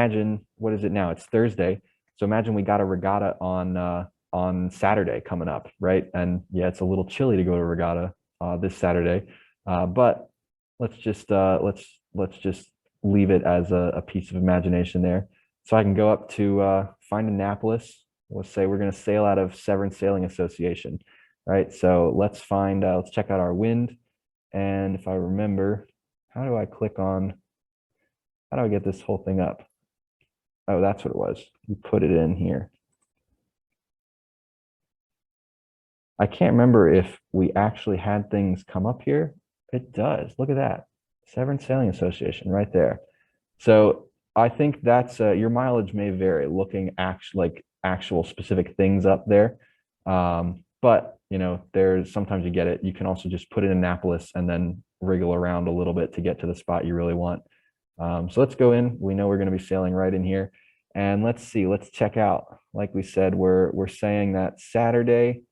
imagine, what is it now? It's Thursday. So imagine we got a regatta on Saturday coming up, right? And yeah, it's a little chilly to go to regatta this Saturday, but let's just leave it as a piece of imagination there. So I can go up to find Annapolis. Let's say we're going to sail out of Severn Sailing Association, right? So let's check out our wind. And if I remember, how do I click on, how do I get this whole thing up? Oh, that's what it was. You put it in here. I can't remember if we actually had things come up here. It does. Look at that. Severn Sailing Association right there. So I think that's your mileage may vary looking actual specific things up there. But you know, there's sometimes you get it. You can also just put it in Annapolis and then wriggle around a little bit to get to the spot you really want. So let's go in. We know we're going to be sailing right in here. And let's see, let's check out. Like we said, we're saying that Saturday,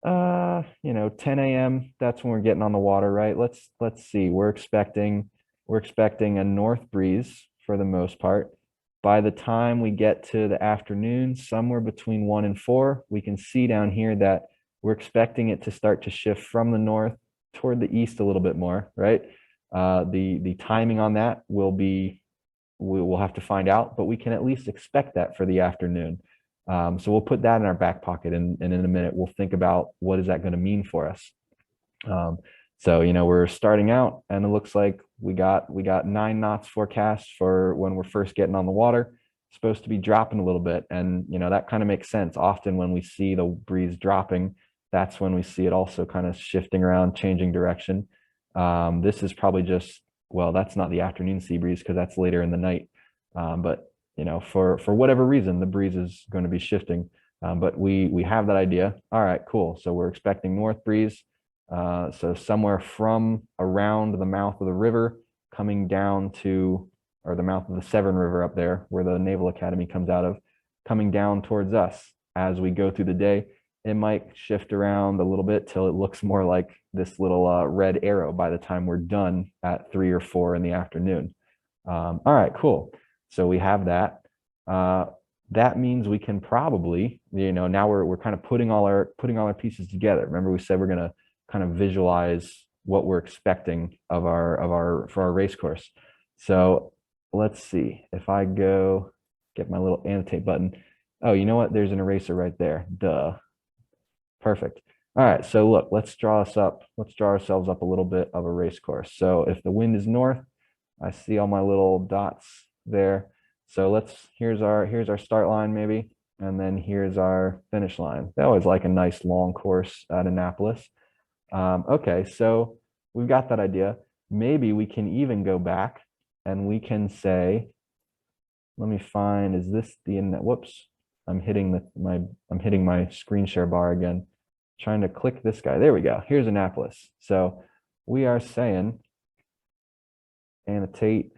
you know, 10 a.m. That's when we're getting on the water, right? Let's see. We're expecting a north breeze for the most part. By the time we get to the afternoon, somewhere between 1 and 4, we can see down here that we're expecting it to start to shift from the north toward the east a little bit more, right? The timing on that we'll have to find out, but we can at least expect that for the afternoon. So we'll put that in our back pocket, and in a minute we'll think about what is that going to mean for us. So you know, we're starting out, and it looks like we got 9 knots forecast for when we're first getting on the water. It's supposed to be dropping a little bit, and you know that kind of makes sense. Often when we see the breeze dropping, that's when we see it also kind of shifting around, changing direction. This is probably just, well, that's not the afternoon sea breeze because that's later in the night. But you know, for whatever reason, the breeze is going to be shifting. But we have that idea. All right, cool. So we're expecting north breeze. So somewhere from around the mouth of the river coming down to, or the mouth of the Severn River up there where the Naval Academy comes out of, coming down towards us as we go through the day. It might shift around a little bit till it looks more like this little red arrow by the time we're done at 3 or 4 in the afternoon. All right, cool. So we have that. That means we can probably, you know, now we're kind of putting all our pieces together. Remember, we said we're going to kind of visualize what we're expecting for our race course. So let's see if I go get my little annotate button. Oh, you know what? There's an eraser right there. Duh. Perfect. All right. So look, let's draw ourselves up a little bit of a race course. So if the wind is north, I see all my little dots there. So here's our start line maybe, and then here's our finish line. That was like a nice long course at Annapolis. Okay, so we've got that idea. Maybe we can even go back and we can say, let me find, is this whoops, I'm hitting my screen share bar again, trying to click this guy. There we go. Here's Annapolis. So we are saying annotate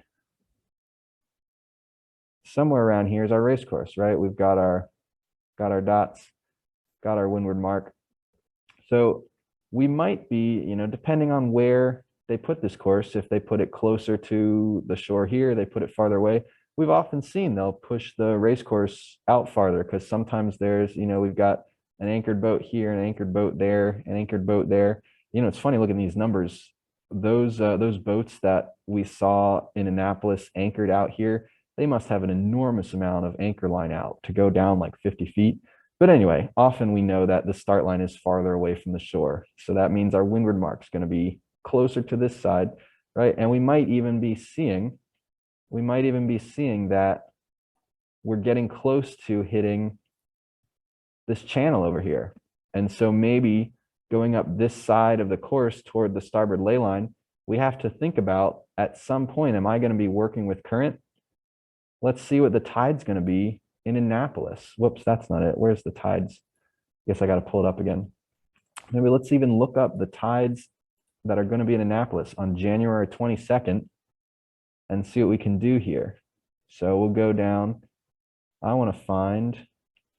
somewhere around here is our race course, right? We've got our dots, got our windward mark. So we might be, you know, depending on where they put this course, if they put it closer to the shore here, they put it farther away. We've often seen they'll push the race course out farther because sometimes there's, you know, we've got an anchored boat here, an anchored boat there, an anchored boat there. You know, it's funny looking at these numbers. Those boats that we saw in Annapolis anchored out here, they must have an enormous amount of anchor line out to go down like 50 feet. But anyway, often we know that the start line is farther away from the shore. So that means our windward mark is going to be closer to this side, right? And we might even be seeing that we're getting close to hitting this channel over here. And so maybe going up this side of the course toward the starboard ley line, we have to think about at some point, am I going to be working with current? Let's see what the tide's going to be in Annapolis. Whoops, that's not it. Where's the tides? Guess I got to pull it up again. Maybe let's even look up the tides that are going to be in Annapolis on January 22nd and see what we can do here. So we'll go down. I want to find,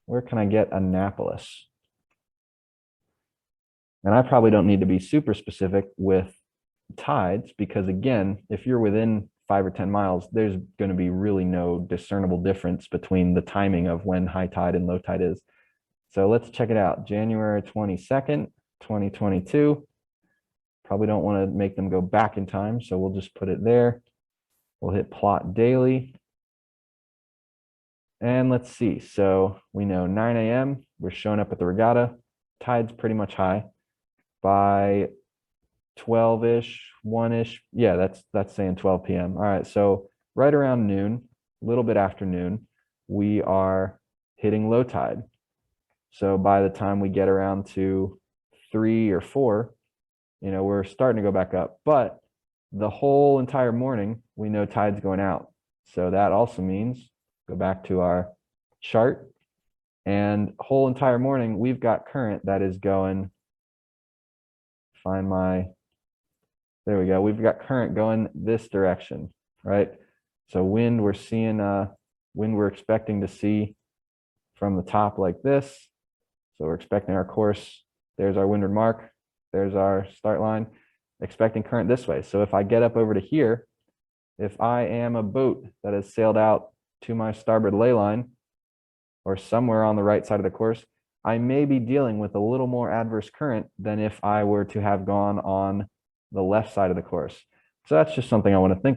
where can I get Annapolis? And I probably don't need to be super specific with tides because again, if you're within 5 or 10 miles, there's going to be really no discernible difference between the timing of when high tide and low tide is. So let's check it out. January 22nd, 2022. Probably don't want to make them go back in time, so we'll just put it there. We'll hit plot daily. And let's see. So we know 9 a.m. we're showing up at the regatta. Tide's pretty much high. By 12-ish, 1-ish. Yeah, that's saying 12 p.m. All right, so right around noon, a little bit after noon, we are hitting low tide. So by the time we get around to 3 or 4, we're starting to go back up. But the whole entire morning, we know tide's going out. So that also means, go back to our chart, and whole entire morning, we've got current that is going, there we go. We've got current going this direction, right? So wind, we're seeing wind we're expecting to see from the top like this. So we're expecting our course. There's our windward mark. There's our start line. Expecting current this way. So if I get up over to here, if I am a boat that has sailed out to my starboard ley line or somewhere on the right side of the course, I may be dealing with a little more adverse current than if I were to have gone on the left side of the course. So that's just something I want to think about.